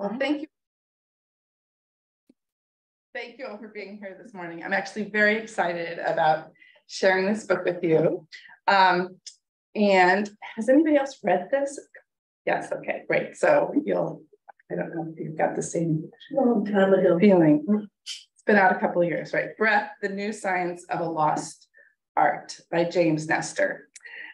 Well, thank you. Thank you all for being here this morning. I'm actually very excited about sharing this book with you. And has anybody else read this? Yes, okay, great. So I don't know if you've got the same feeling. It's been out a couple of years, right? Breath, The New Science of a Lost Art by James Nestor.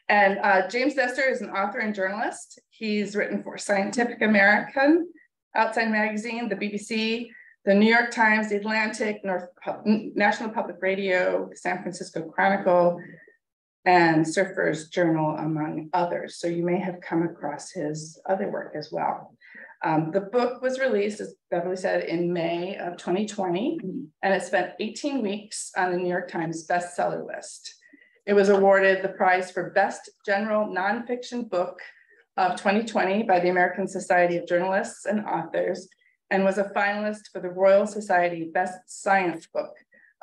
And James Nestor is an author and journalist. He's written for Scientific American, Outside Magazine, the BBC, the New York Times, the Atlantic, National Public Radio, the San Francisco Chronicle, and Surfer's Journal, among others. So you may have come across his other work as well. The book was released, as Beverly said, in May of 2020, and it spent 18 weeks on the New York Times bestseller list. It was awarded the prize for Best General Nonfiction Book of 2020 by the American Society of Journalists and Authors, and was a finalist for the Royal Society Best Science Book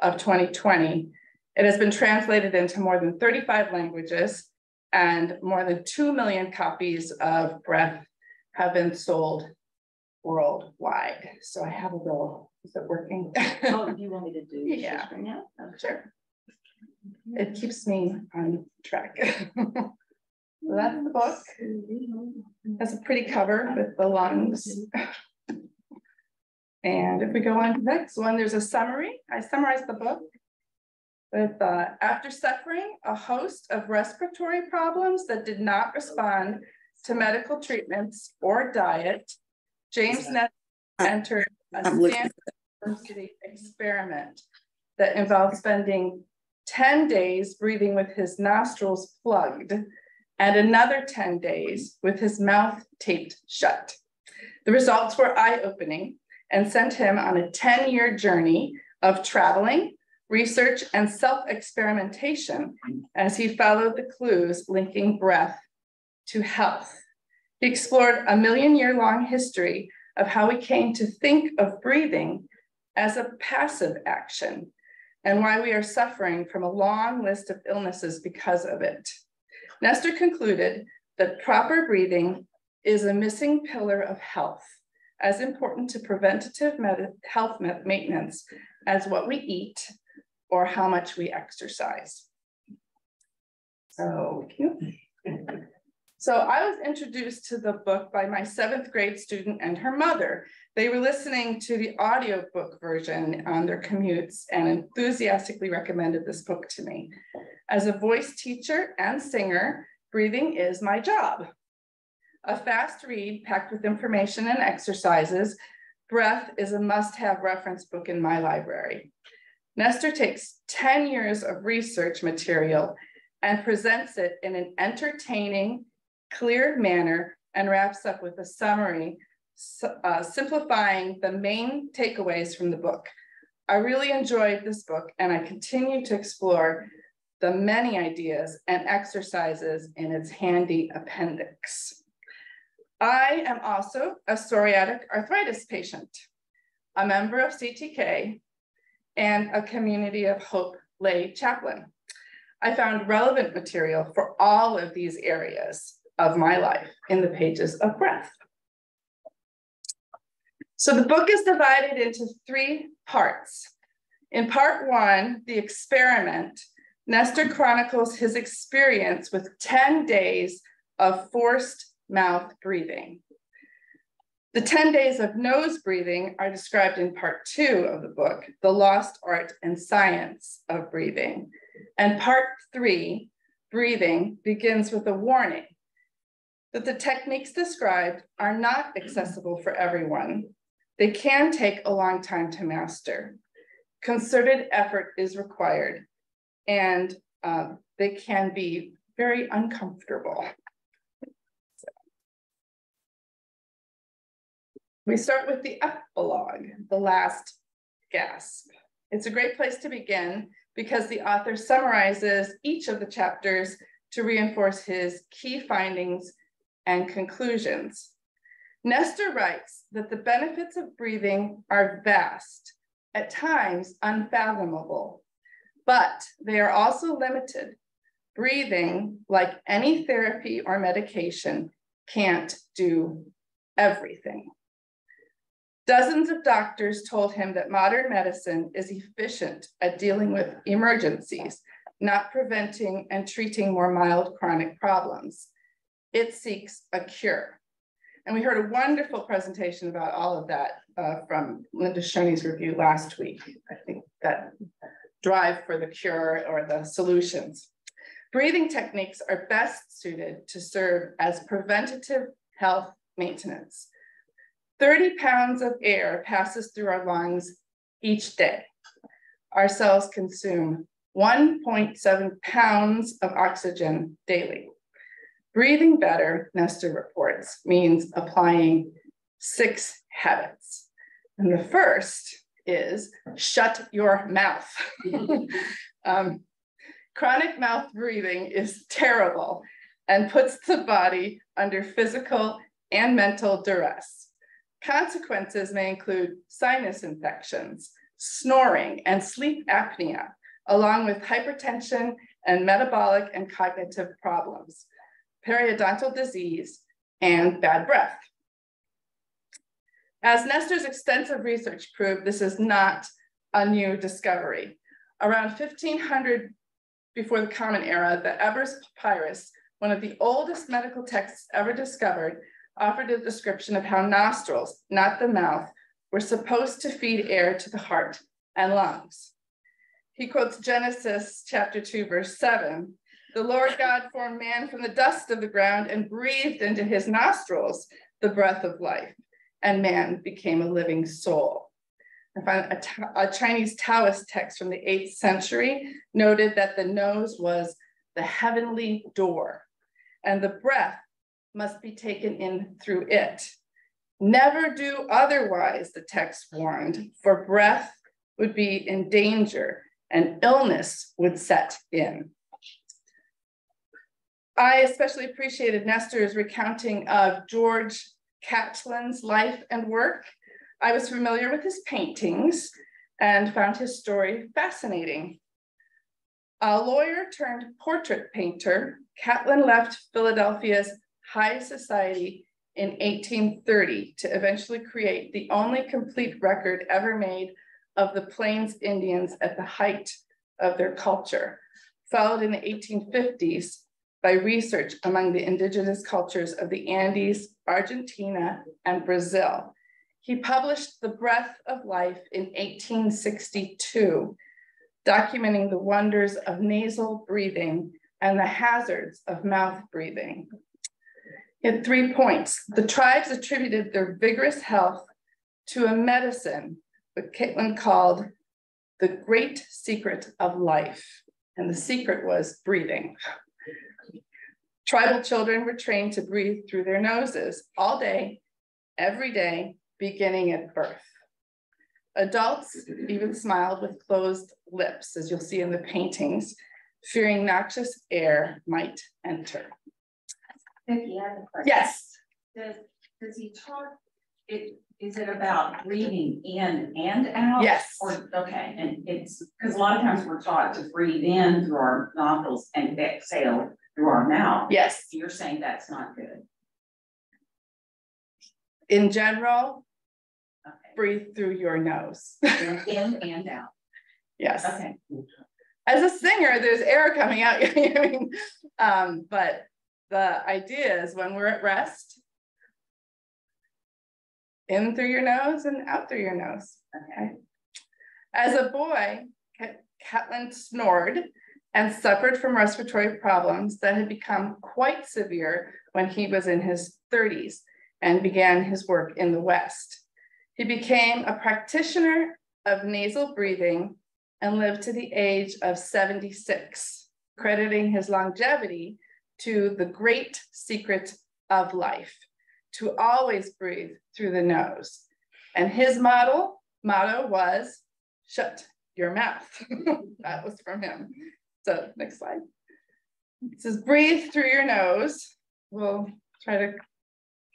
of 2020. It has been translated into more than 35 languages, and more than 2 million copies of Breath have been sold worldwide. So I have a little, is it working? Oh, do you want me to do this right now? Oh, sure. It keeps me on track. So that's the book. It has a pretty cover with the lungs. And if we go on to the next one, there's a summary. I summarized the book with after suffering a host of respiratory problems that did not respond to medical treatments or diet, James Nestor entered a Stanford University experiment that involved spending 10 days breathing with his nostrils plugged and another 10 days with his mouth taped shut. The results were eye-opening and sent him on a 10-year journey of traveling, research, and self-experimentation as he followed the clues linking breath to health. He explored a million-year-long history of how we came to think of breathing as a passive action and why we are suffering from a long list of illnesses because of it. Nestor concluded that proper breathing is a missing pillar of health, as important to preventative health maintenance as what we eat or how much we exercise. So I was introduced to the book by my 7th grade student and her mother. They were listening to the audiobook version on their commutes and enthusiastically recommended this book to me. As a voice teacher and singer, breathing is my job. A fast read packed with information and exercises, Breath is a must-have reference book in my library. Nestor takes 10 years of research material and presents it in an entertaining, clear manner and wraps up with a summary, simplifying the main takeaways from the book. I really enjoyed this book and I continue to explore the many ideas and exercises in its handy appendix. I am also a psoriatic arthritis patient, a member of CTK, and a Community of Hope lay chaplain. I found relevant material for all of these areas of my life in the pages of Breath. So the book is divided into 3 parts. In part 1, the experiment, Nestor chronicles his experience with 10 days of forced mouth breathing. The 10 days of nose breathing are described in part 2 of the book, The Lost Art and Science of Breathing. And part 3, breathing, begins with a warning that the techniques described are not accessible for everyone. They can take a long time to master. Concerted effort is required, and they can be very uncomfortable. We start with the epilogue, the last gasp. It's a great place to begin because the author summarizes each of the chapters to reinforce his key findings and conclusions. Nestor writes that the benefits of breathing are vast, at times unfathomable, but they are also limited. Breathing, like any therapy or medication, can't do everything. Dozens of doctors told him that modern medicine is efficient at dealing with emergencies, not preventing and treating more mild chronic problems. It seeks a cure. And we heard a wonderful presentation about all of that from Linda Shoney's review last week. I think that drive for the cure or the solutions. Breathing techniques are best suited to serve as preventative health maintenance. 30 pounds of air passes through our lungs each day. Our cells consume 1.7 pounds of oxygen daily. Breathing better, Nestor reports, means applying 6 habits. And the first is shut your mouth. Chronic mouth breathing is terrible and puts the body under physical and mental duress. Consequences may include sinus infections, snoring, and sleep apnea, along with hypertension and metabolic and cognitive problems, periodontal disease, and bad breath. As Nestor's extensive research proved, this is not a new discovery. Around 1500 before the Common Era, the Ebers Papyrus, one of the oldest medical texts ever discovered, offered a description of how nostrils, not the mouth, were supposed to feed air to the heart and lungs. He quotes Genesis chapter 2, verse 7. The Lord God formed man from the dust of the ground and breathed into his nostrils the breath of life, and man became a living soul. I found a Chinese Taoist text from the 8th century noted that the nose was the heavenly door, and the breath must be taken in through it. Never do otherwise, the text warned, for breath would be in danger and illness would set in. I especially appreciated Nestor's recounting of George Catlin's life and work. I was familiar with his paintings and found his story fascinating. A lawyer turned portrait painter, Catlin left Philadelphia's high society in 1830 to eventually create the only complete record ever made of the Plains Indians at the height of their culture, followed in the 1850s by research among the indigenous cultures of the Andes, Argentina, and Brazil. He published The Breath of Life in 1862, documenting the wonders of nasal breathing and the hazards of mouth breathing. He had 3 points. The tribes attributed their vigorous health to a medicine that Catlin called the great secret of life. And the secret was breathing. Tribal children were trained to breathe through their noses all day, every day, beginning at birth. Adults even smiled with closed lips, as you'll see in the paintings, fearing noxious air might enter. Vicki, I have a question. Yes. Does he talk, is it about breathing in and out? Yes. Or, okay, and it's, because a lot of times we're taught to breathe in through our nostrils and exhale through our mouth. Yes. You're saying that's not good. In general, okay. Breathe through your nose. In and out. Yes. Okay. As a singer, there's air coming out. But the idea is when we're at rest, in through your nose and out through your nose. Okay. As a boy, Catlin snored and suffered from respiratory problems that had become quite severe when he was in his 30s and began his work in the West. He became a practitioner of nasal breathing and lived to the age of 76, crediting his longevity to the great secret of life, to always breathe through the nose. And his motto was, shut your mouth. That was from him. So next slide. It says, breathe through your nose. We'll try to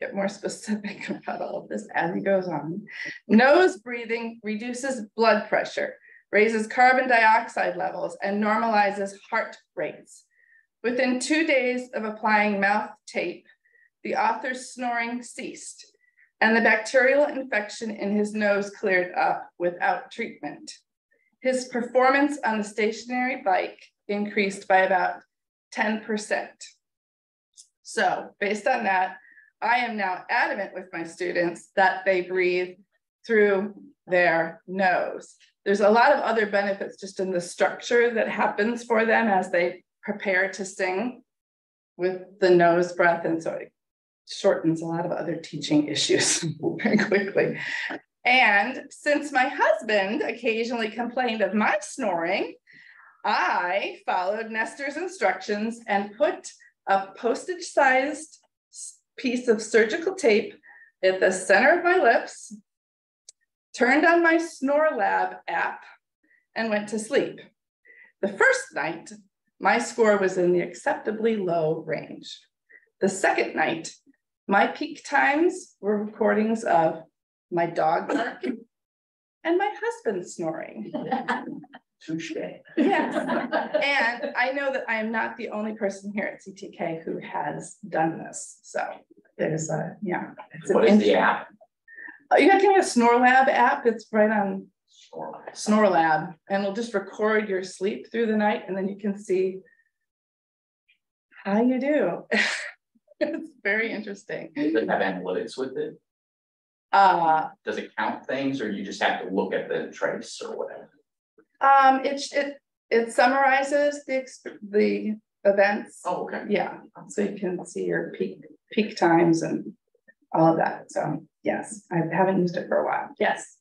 get more specific about all of this as he goes on. Nose breathing reduces blood pressure, raises carbon dioxide levels, and normalizes heart rates. Within 2 days of applying mouth tape, the author's snoring ceased. and the bacterial infection in his nose cleared up without treatment. His performance on the stationary bike increased by about 10%. So based on that, I am now adamant with my students that they breathe through their nose. There's a lot of other benefits just in the structure that happens for them as they prepare to sing with the nose breath. And so it shortens a lot of other teaching issues very quickly. And since my husband occasionally complained of my snoring, I followed Nestor's instructions and put a postage-sized piece of surgical tape at the center of my lips, turned on my Snore Lab app, and went to sleep. The first night, my score was in the acceptably low range. The second night, my peak times were recordings of my dog barking and my husband snoring. Touche. Yes. And I know that I am not the only person here at CTK who has done this. So there's a, yeah. What is the app? You can get a Snore Lab app. It's right on Snore Lab, and it'll just record your sleep through the night, and then you can see how you do. It's very interesting. Does it have analytics with it? Does it count things, or you just have to look at the trace or whatever? It summarizes the events. Oh, okay. Yeah, so you can see your peak times and all of that. So yes, I haven't used it for a while. Yes.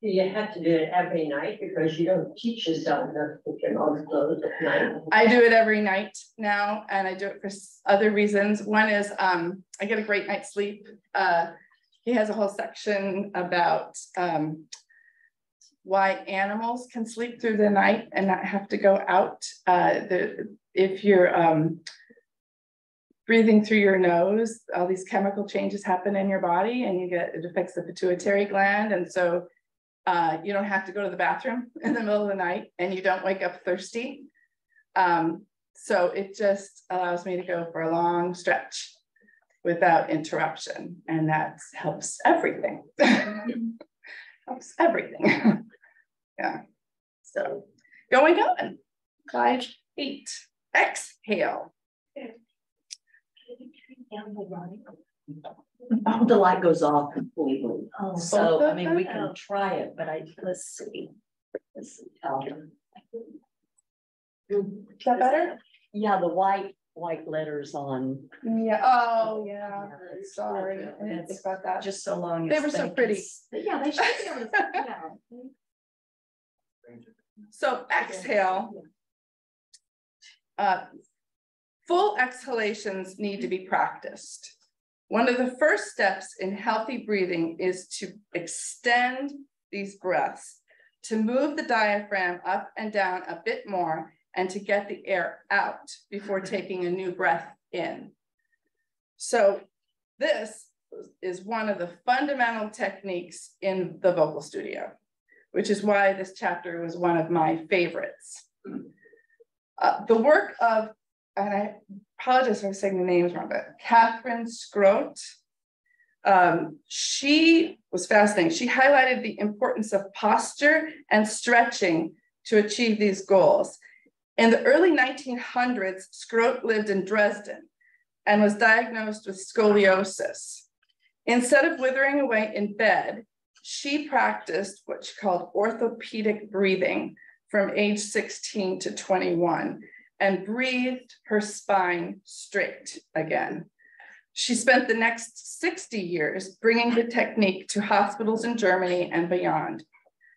You have to do it every night because you don't teach yourself enough to get all the clothes at night. I do it every night now, and I do it for other reasons. One is I get a great night's sleep. He has a whole section about why animals can sleep through the night and not have to go out. If you're breathing through your nose, all these chemical changes happen in your body, and it affects the pituitary gland, and so you don't have to go to the bathroom in the middle of the night, and you don't wake up thirsty. So it just allows me to go for a long stretch without interruption, and that helps everything. Helps everything. Yeah. So going on. 5, 8. Exhale. Oh, the light goes off completely. Oh, so I mean, we can try it, but let's see. Let's see. Is that better? Yeah, the white letters on. Yeah. Oh, yeah. Sorry, I didn't think about that. Just so long. They were so pretty. Yeah, they should be able to. Yeah. So exhale. Full exhalations need to be practiced. One of the first steps in healthy breathing is to extend these breaths, to move the diaphragm up and down a bit more, and to get the air out before taking a new breath in. So this is one of the fundamental techniques in the vocal studio, which is why this chapter was one of my favorites. The work of, and I apologize for saying the names wrong, but Catherine Scroat, she was fascinating. She highlighted the importance of posture and stretching to achieve these goals. In the early 1900s, Scroat lived in Dresden and was diagnosed with scoliosis. Instead of withering away in bed, she practiced what she called orthopedic breathing from age 16 to 21 and breathed her spine straight again. She spent the next 60 years bringing the technique to hospitals in Germany and beyond.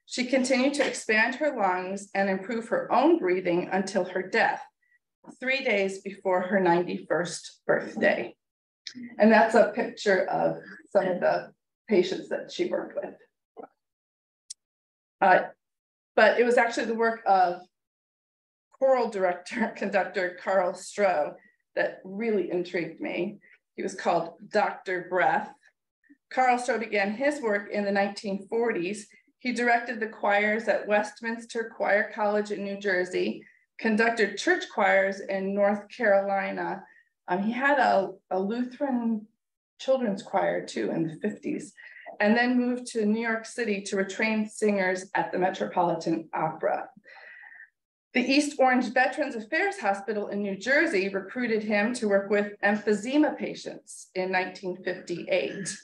She continued to expand her lungs and improve her own breathing until her death, 3 days before her 91st birthday. And that's a picture of some of the patients that she worked with. But it was actually the work of choral conductor Carl Stroh that really intrigued me. He was called Dr. Breath. Carl Stroh began his work in the 1940s. He directed the choirs at Westminster Choir College in New Jersey, conducted church choirs in North Carolina. He had a Lutheran children's choir too in the 50s, and then moved to New York City to retrain singers at the Metropolitan Opera. The East Orange Veterans Affairs Hospital in New Jersey recruited him to work with emphysema patients in 1958.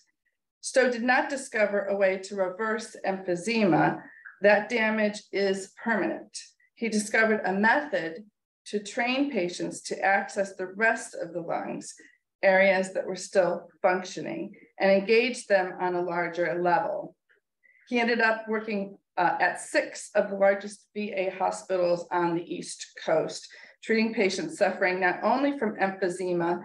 Stowe did not discover a way to reverse emphysema. That damage is permanent. He discovered a method to train patients to access the rest of the lungs, areas that were still functioning, and engage them on a larger level. He ended up working at 6 of the largest VA hospitals on the East Coast, treating patients suffering not only from emphysema,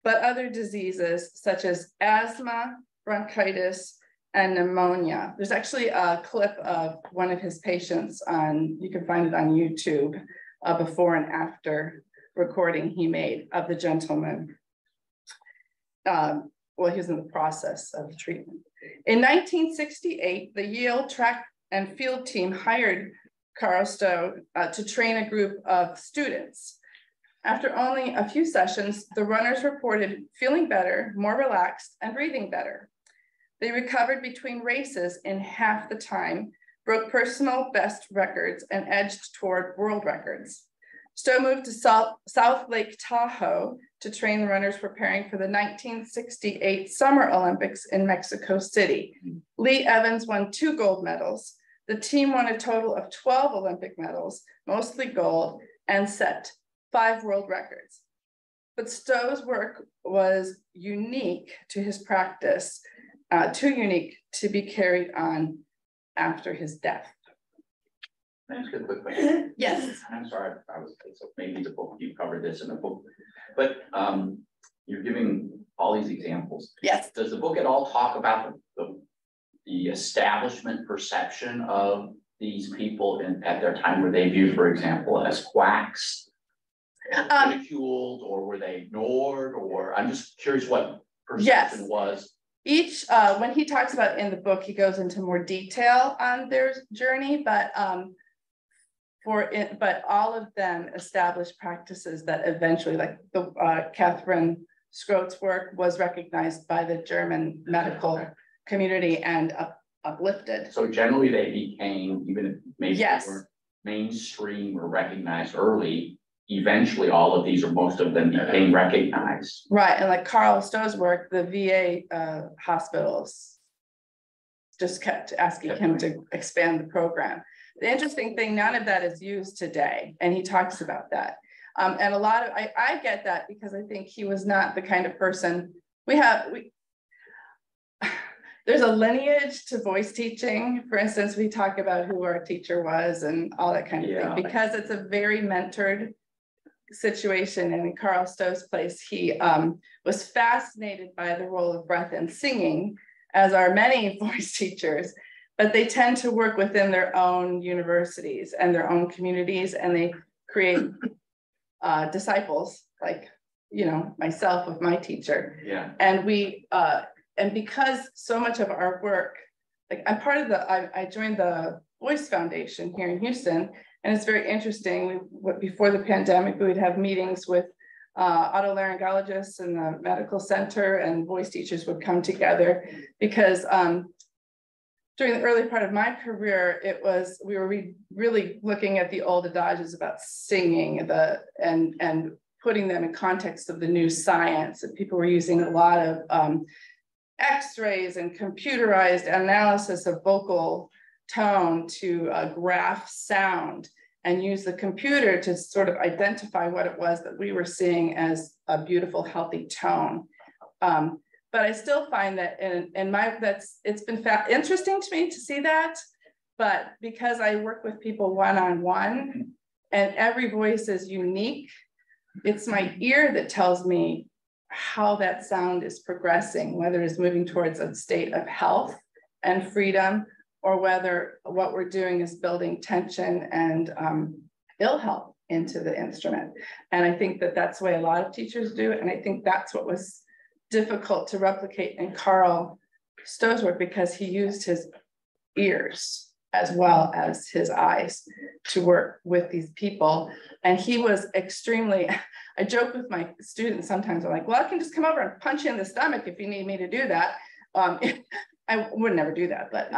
but other diseases such as asthma, bronchitis, and pneumonia. There's actually a clip of one of his patients you can find it on YouTube, before and after recording he made of the gentleman. Well, he was in the process of treatment. In 1968, the Yale track and field team hired Carl Stowe to train a group of students. After only a few sessions, the runners reported feeling better, more relaxed, and breathing better. They recovered between races in half the time, broke personal best records, and edged toward world records. Stowe moved to South Lake Tahoe to train the runners preparing for the 1968 Summer Olympics in Mexico City. Lee Evans won 2 gold medals. The team won a total of 12 Olympic medals, mostly gold, and set 5 world records. But Stowe's work was unique to his practice, too unique to be carried on after his death. Can I ask a quick question? Yes. I'm sorry, so maybe the book, you covered this in the book, but you're giving all these examples. Yes. Does the book at all talk about the establishment perception of these people at their time? Were they viewed, for example, as quacks, ridiculed, or were they ignored? Or I'm just curious what perception was. Each, when he talks about in the book, he goes into more detail on their journey, but all of them established practices that eventually, like the Catherine Scroat's work, was recognized by the German medical community and uplifted. So generally, they became, even if maybe they weren't mainstream or recognized early, eventually all of these or most of them became recognized. Right, and like Carl Stowe's work, the VA hospitals just kept asking him to expand the program. The interesting thing, none of that is used today, and he talks about that. And a lot of, I get that because I think he was not the kind of person, there's a lineage to voice teaching. For instance, we talk about who our teacher was and all that kind of thing, because it's a very mentored situation. And in Carl Stowe's place, he was fascinated by the role of breath and singing, as are many voice teachers, but they tend to work within their own universities and their own communities, and they create disciples like, myself with my teacher. Yeah. And and because so much of our work, like I'm part of I joined the Voice Foundation here in Houston, and it's very interesting. Before the pandemic, we would have meetings with otolaryngologists in the medical center, and voice teachers would come together because during the early part of my career, we were really looking at the old adages about singing and putting them in context of the new science. And people were using a lot of X-rays and computerized analysis of vocal tone to graph sound and use the computer to sort of identify what it was that we were seeing as a beautiful, healthy tone. But I still find that it's been interesting to me to see that, but because I work with people one-on-one and every voice is unique, it's my ear that tells me how that sound is progressing, whether it's moving towards a state of health and freedom, or whether what we're doing is building tension and ill health into the instrument. And I think that that's the way a lot of teachers do it. And I think that's what was difficult to replicate in Carl Stowe's work, because he used his ears as well as his eyes to work with these people. And he was extremely, I joke with my students sometimes, I'm like, well, I can just come over and punch you in the stomach if you need me to do that. I would never do that, but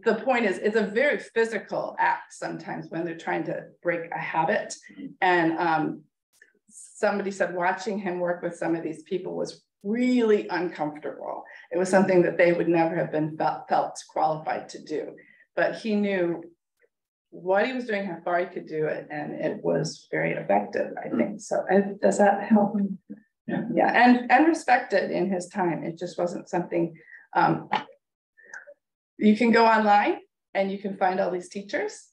the point is, it's a very physical act sometimes when they're trying to break a habit. And somebody said watching him work with some of these people was really uncomfortable. It was something that they would never have been felt qualified to do. But he knew what he was doing, how far he could do it, and it was very effective, I think. So does that help? Yeah. Yeah, and respected in his time. It just wasn't something, you can go online and you can find all these teachers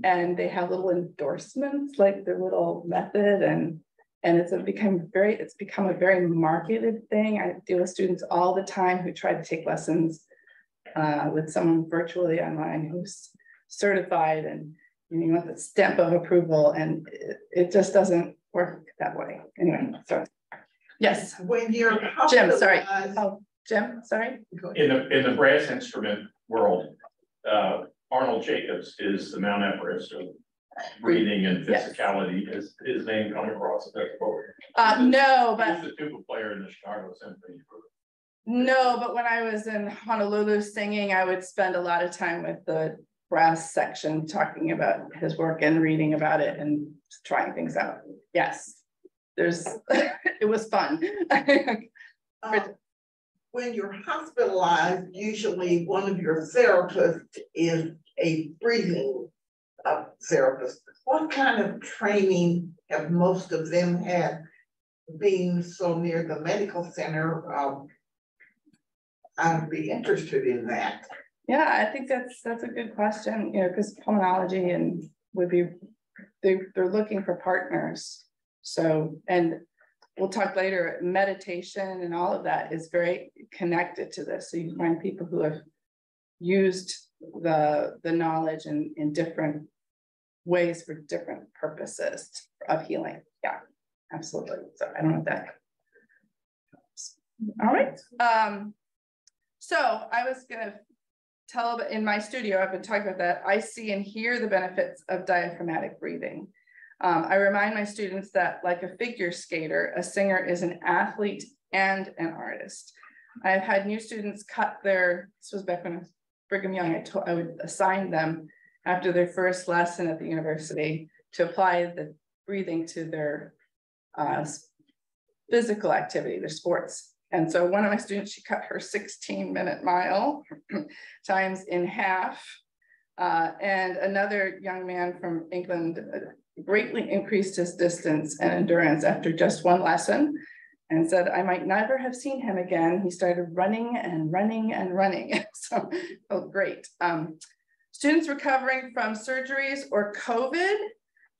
and they have little endorsements, like their little method, and it's become a very marketed thing. I deal with students all the time who try to take lessons with someone virtually online who's certified, and you want the stamp of approval, and it just doesn't work that way. Anyway, so yes. When you're Jim, sorry. Oh, Jim, sorry. In the brass instrument world, Arnold Jacobs is the Mount Everest of breathing and physicality. Yes. Is his name come across that board? No, but he's the tuba player in the Chicago Symphony Group. No, but when I was in Honolulu singing, I would spend a lot of time with the brass section talking about his work and reading about it and trying things out. Yes, it was fun. When you're hospitalized, usually one of your therapists is a breathing therapist. What kind of training have most of them had, being so near the medical center? I'd be interested in that. Yeah, I think that's a good question, because pulmonology and they're looking for partners. So, and we'll talk later, meditation and all of that is very connected to this. So you find people who have used the knowledge in different ways for different purposes of healing. Yeah, absolutely. So I don't know if that helps. All right. So I was gonna tell in my studio, I've been talking about that. I see and hear the benefits of diaphragmatic breathing. I remind my students that, like a figure skater, a singer is an athlete and an artist. I've had new students cut this was back when I was Brigham Young, I would assign them after their first lesson at the university to apply the breathing to their physical activity, their sports. And so one of my students, she cut her 16-minute mile times in half. And another young man from England greatly increased his distance and endurance after just one lesson, and said, I might never have seen him again. He started running and running and running. So, oh, great. Students recovering from surgeries or COVID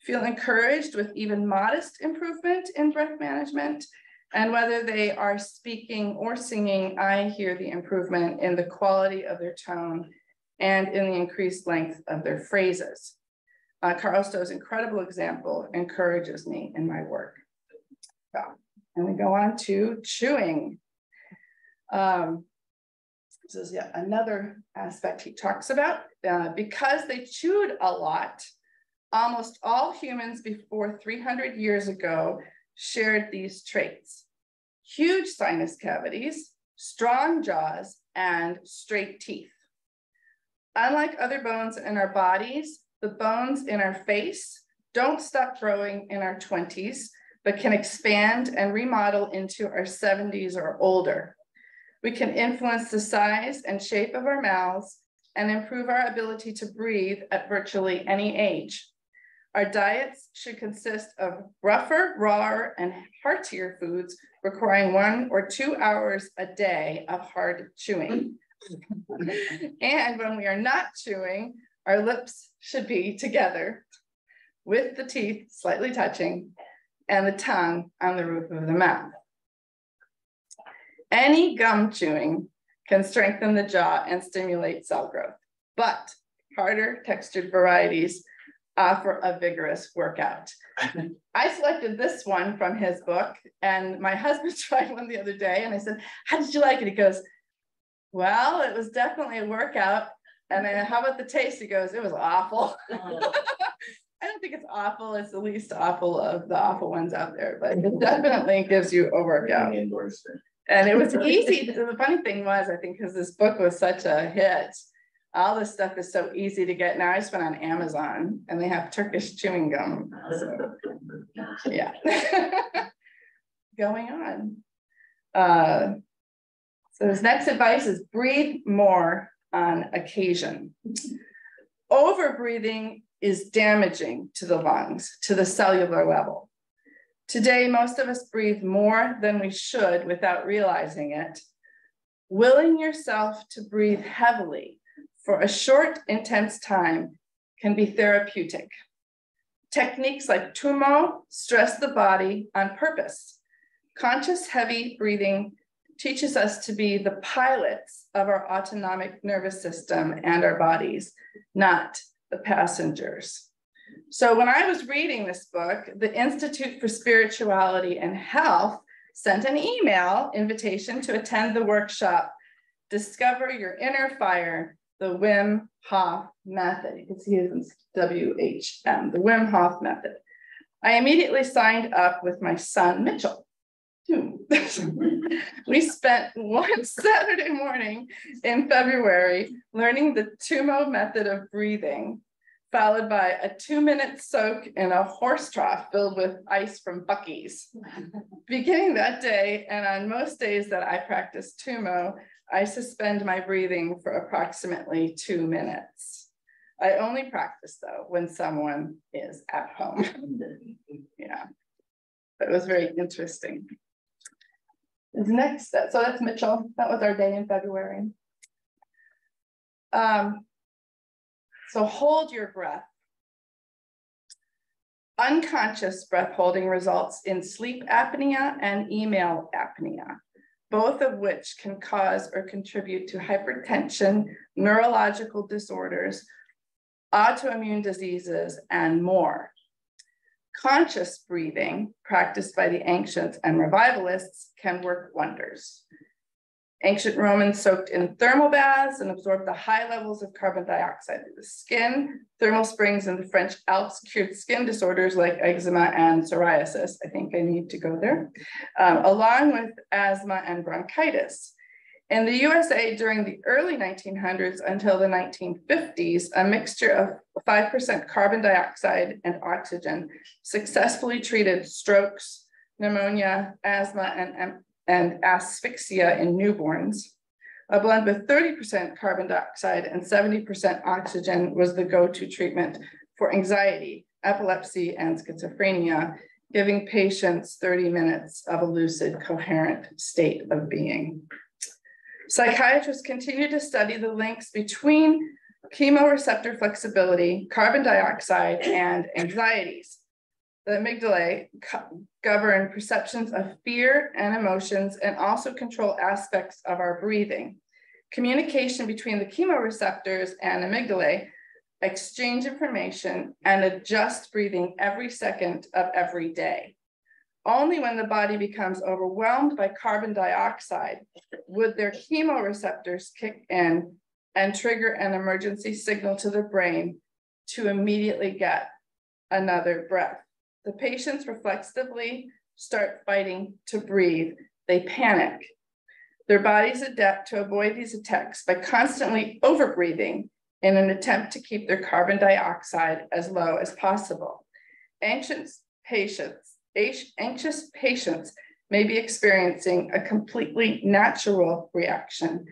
feel encouraged with even modest improvement in breath management. And whether they are speaking or singing, I hear the improvement in the quality of their tone and in the increased length of their phrases. Carl Stowe's incredible example encourages me in my work. So, and we go on to chewing. This is yet another aspect he talks about. Because they chewed a lot, almost all humans before 300 years ago shared these traits: huge sinus cavities, strong jaws, and straight teeth. Unlike other bones in our bodies, the bones in our face don't stop growing in our 20s, but can expand and remodel into our 70s or older. We can influence the size and shape of our mouths and improve our ability to breathe at virtually any age. Our diets should consist of rougher, rawer, and heartier foods requiring 1 or 2 hours a day of hard chewing. And when we are not chewing, our lips should be together with the teeth slightly touching and the tongue on the roof of the mouth. Any gum chewing can strengthen the jaw and stimulate cell growth, but harder textured varieties offer a vigorous workout. I selected this one from his book, and my husband tried one the other day, and I said, how did you like it? He goes, well, it was definitely a workout, And then how about the taste? He goes, it was awful. I don't think it's awful. It's the least awful of the awful ones out there, but it definitely gives you a workout. And it was easy. The funny thing was, I think, because this book was such a hit, all this stuff is so easy to get. Now I just went on Amazon and they have Turkish chewing gum. So, yeah. Going on. So his next advice is breathe more on occasion. Overbreathing is damaging to the lungs, to the cellular level. Today, most of us breathe more than we should without realizing it. Willing yourself to breathe heavily for a short, intense time can be therapeutic. Techniques like tumo stress the body on purpose. Conscious, heavy breathing teaches us to be the pilots of our autonomic nervous system and our bodies, not the passengers. So when I was reading this book, the Institute for Spirituality and Health sent an email invitation to attend the workshop, Discover Your Inner Fire, the Wim Hof Method. You can see it in WHM, the Wim Hof Method. I immediately signed up with my son, Mitchell. We spent one Saturday morning in February learning the Tumo method of breathing, followed by a 2-minute soak in a horse trough filled with ice from Buc-ee's. Beginning that day, and on most days that I practice Tumo, I suspend my breathing for approximately 2 minutes. I only practice though when someone is at home. Yeah, that was very interesting. The next step, so that's Mitchell. That was our day in February. So hold your breath. Unconscious breath holding results in sleep apnea and email apnea, both of which can cause or contribute to hypertension, neurological disorders, autoimmune diseases, and more. Conscious breathing, practiced by the ancients and revivalists, can work wonders. Ancient Romans soaked in thermal baths and absorbed the high levels of carbon dioxide through the skin. Thermal springs in the French Alps cured skin disorders like eczema and psoriasis. I think I need to go there, along with asthma and bronchitis. In the USA during the early 1900s until the 1950s, a mixture of 5% carbon dioxide and oxygen successfully treated strokes, pneumonia, asthma, and asphyxia in newborns. A blend with 30% carbon dioxide and 70% oxygen was the go-to treatment for anxiety, epilepsy, and schizophrenia, giving patients 30 minutes of a lucid, coherent state of being. Psychiatrists continue to study the links between chemoreceptor flexibility, carbon dioxide, and anxieties. The amygdalae govern perceptions of fear and emotions and also control aspects of our breathing. Communication between the chemoreceptors and amygdalae exchange information and adjust breathing every second of every day. Only when the body becomes overwhelmed by carbon dioxide would their chemoreceptors kick in and trigger an emergency signal to the brain to immediately get another breath. The patients reflexively start fighting to breathe. They panic. Their bodies adapt to avoid these attacks by constantly overbreathing in an attempt to keep their carbon dioxide as low as possible. Anxious patients may be experiencing a completely natural reaction.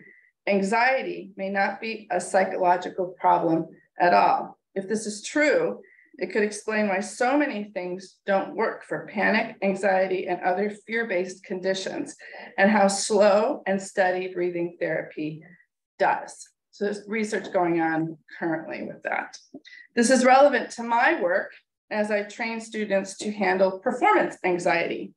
Anxiety may not be a psychological problem at all. If this is true, it could explain why so many things don't work for panic, anxiety, and other fear-based conditions, and how slow and steady breathing therapy does. So there's research going on currently with that. This is relevant to my work as I train students to handle performance anxiety.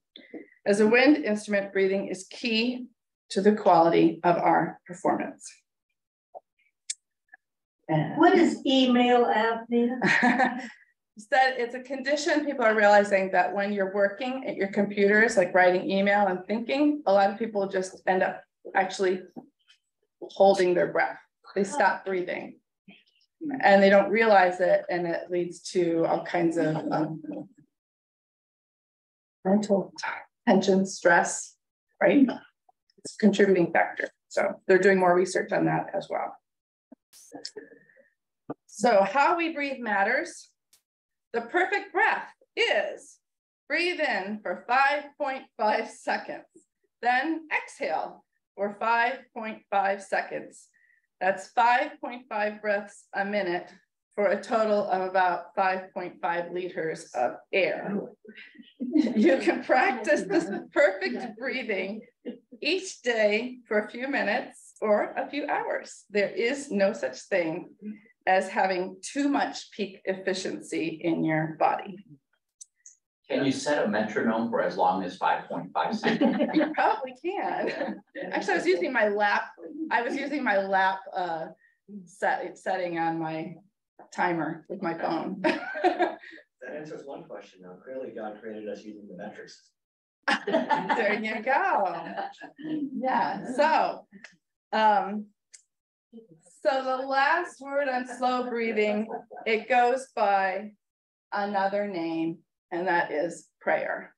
As a wind instrument, breathing is key to the quality of our performance. What is email apnea? It's a condition. People are realizing that when you're working at your computers, like writing email and thinking, a lot of people just end up actually holding their breath. They stop breathing. and they don't realize it, and it leads to all kinds of mental tension, stress, right? It's a contributing factor. So they're doing more research on that as well. So how we breathe matters. The perfect breath is breathe in for 5.5 seconds, then exhale for 5.5 seconds. That's 5.5 breaths a minute for a total of about 5.5 liters of air. You can practice this perfect breathing each day for a few minutes or a few hours. There is no such thing as having too much peak efficiency in your body. Can you set a metronome for as long as 5.5 seconds? You probably can. Actually, I was using my lap. Setting on my timer with my phone. That answers one question. Now, clearly God created us using the metric system. There you go. Yeah, so the last word on slow breathing, it goes by another name, and that is prayer.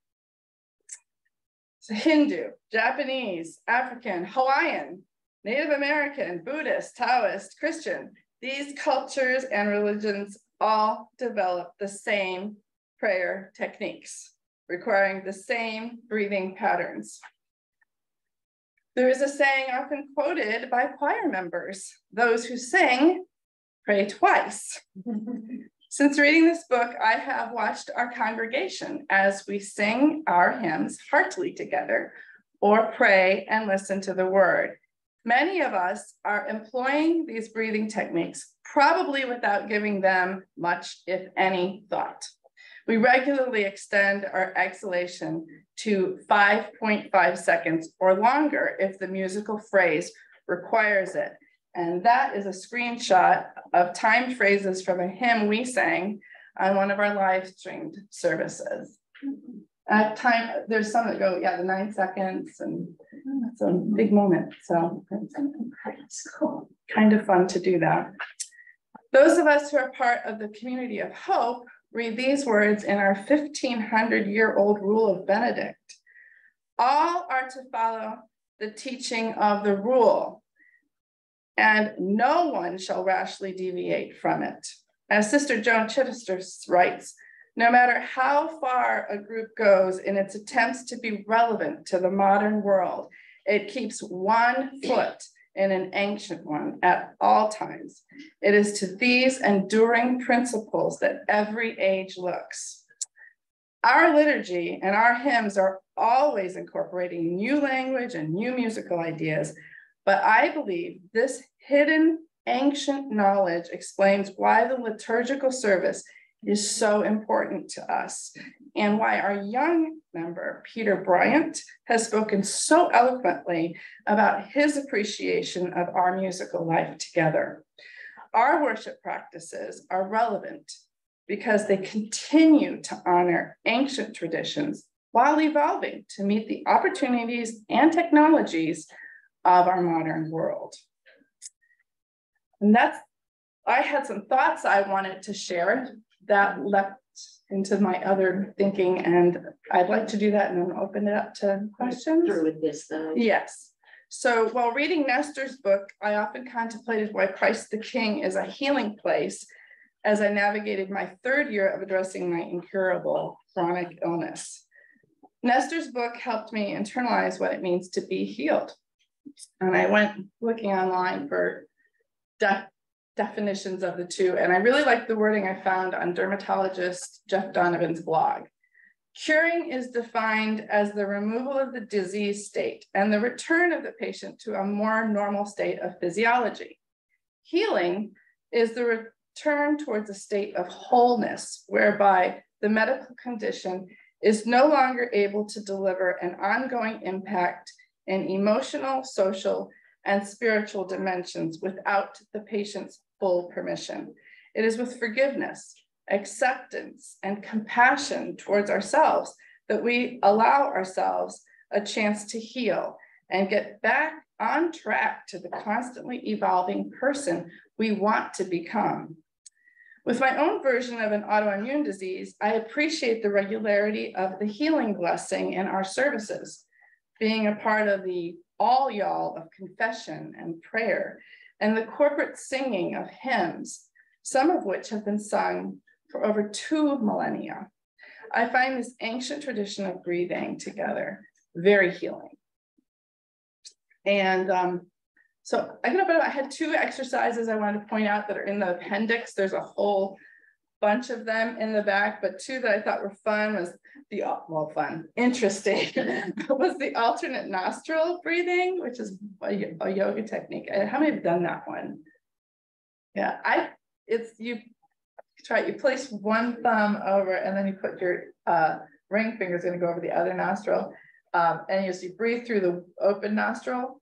So Hindu, Japanese, African, Hawaiian, Native American, Buddhist, Taoist, Christian, these cultures and religions all develop the same prayer techniques, requiring the same breathing patterns. There is a saying often quoted by choir members: those who sing pray twice. Since reading this book, I have watched our congregation as we sing our hymns heartily together or pray and listen to the word. Many of us are employing these breathing techniques, probably without giving them much, if any, thought. We regularly extend our exhalation to 5.5 seconds or longer if the musical phrase requires it. And that is a screenshot of timed phrases from a hymn we sang on one of our live streamed services. At time, there's some that go, the 9 seconds, and it's a big moment. So it's cool, kind of fun to do that. Those of us who are part of the community of hope read these words in our 1,500-year-old rule of Benedict. All are to follow the teaching of the rule, and no one shall rashly deviate from it. As Sister Joan Chittister writes, no matter how far a group goes in its attempts to be relevant to the modern world, it keeps one foot in an ancient one at all times. It is to these enduring principles that every age looks. Our liturgy and our hymns are always incorporating new language and new musical ideas, but I believe this hidden ancient knowledge explains why the liturgical service is so important to us, and why our young member, Peter Bryant, has spoken so eloquently about his appreciation of our musical life together. Our worship practices are relevant because they continue to honor ancient traditions while evolving to meet the opportunities and technologies of our modern world. And I had some thoughts I wanted to share that leapt into my other thinking, and I'd like to do that and then open it up to questions. Through with this though. Yes. So while reading Nestor's book, I often contemplated why Christ the King is a healing place as I navigated my 3rd year of addressing my incurable chronic illness. Nestor's book helped me internalize what it means to be healed. And I went looking online for definitions of the two, and I really like the wording I found on dermatologist Jeff Donovan's blog. Curing is defined as the removal of the disease state and the return of the patient to a more normal state of physiology. Healing is the return towards a state of wholeness, whereby the medical condition is no longer able to deliver an ongoing impact in emotional, social, and spiritual dimensions without the patient's full permission. It is with forgiveness, acceptance, and compassion towards ourselves that we allow ourselves a chance to heal and get back on track to the constantly evolving person we want to become. With my own version of an autoimmune disease, I appreciate the regularity of the healing blessing in our services, being a part of the all y'all of confession and prayer, and the corporate singing of hymns, some of which have been sung for over 2 millennia. I find this ancient tradition of breathing together very healing. And so I had 2 exercises I wanted to point out that are in the appendix. There's a whole bunch of them in the back, but 2 that I thought were fun was interesting, was the alternate nostril breathing, which is a yoga technique. How many have done that one? Yeah, you place one thumb over and then you put your ring finger's gonna go over the other nostril. And you breathe through the open nostril.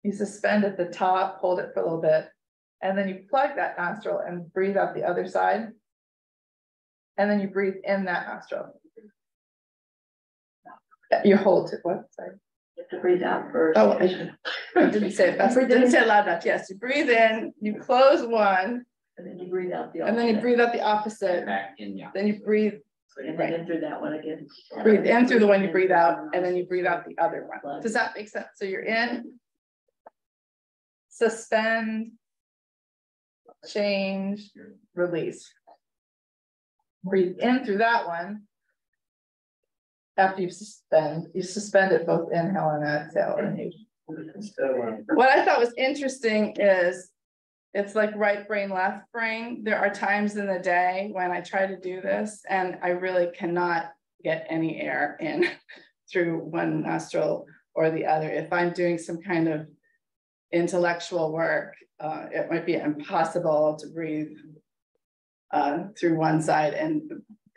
You suspend at the top, hold it for a little bit, and then you plug that nostril and breathe out the other side. And then you breathe in that nostril. You hold it, what side? You have to breathe out first. Oh, I didn't say it fast. I didn't say it loud enough. Yes, you breathe in, you close one. And then you breathe out the opposite. And then you breathe out the opposite. Back in, yeah. Then you breathe. And then in through that one again. Breathe in through the one you breathe out, and then you breathe out the other one. Does that make sense? So you're in, suspend, change, release. Breathe in through that one. After you suspend it both inhale and exhale. What I thought was interesting is it's like right brain, left brain. There are times in the day when I try to do this and I really cannot get any air in through one nostril or the other. If I'm doing some kind of intellectual work, it might be impossible to breathe through one side. And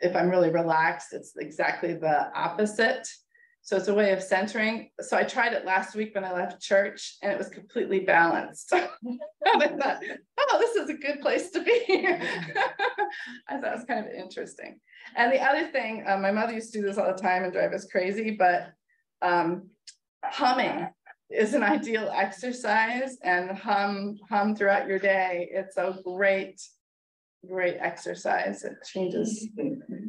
if I'm really relaxed, it's exactly the opposite. So it's a way of centering. So I tried it last week when I left church and it was completely balanced. And I thought, oh, this is a good place to be. I thought it was kind of interesting. And the other thing, my mother used to do this all the time and drive us crazy, but humming is an ideal exercise, and hum throughout your day. It's a great exercise. It changes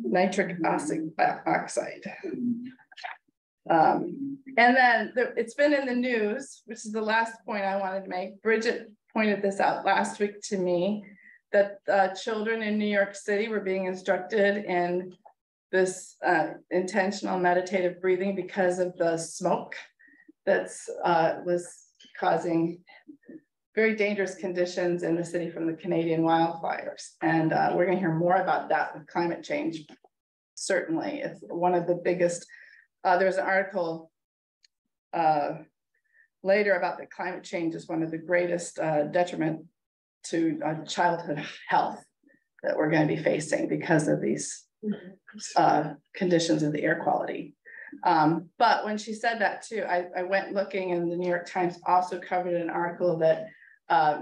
nitric oxide. And then it's been in the news, which is the last point I wanted to make. Bridget pointed this out last week to me, that children in New York City were being instructed in this intentional meditative breathing because of the smoke that's was causing very dangerous conditions in the city from the Canadian wildfires. And we're going to hear more about that with climate change. Certainly, it's one of the biggest. There's an article later about that climate change is one of the greatest detriment to childhood health that we're going to be facing because of these conditions of the air quality. But when she said that too, I went looking, and the New York Times also covered an article that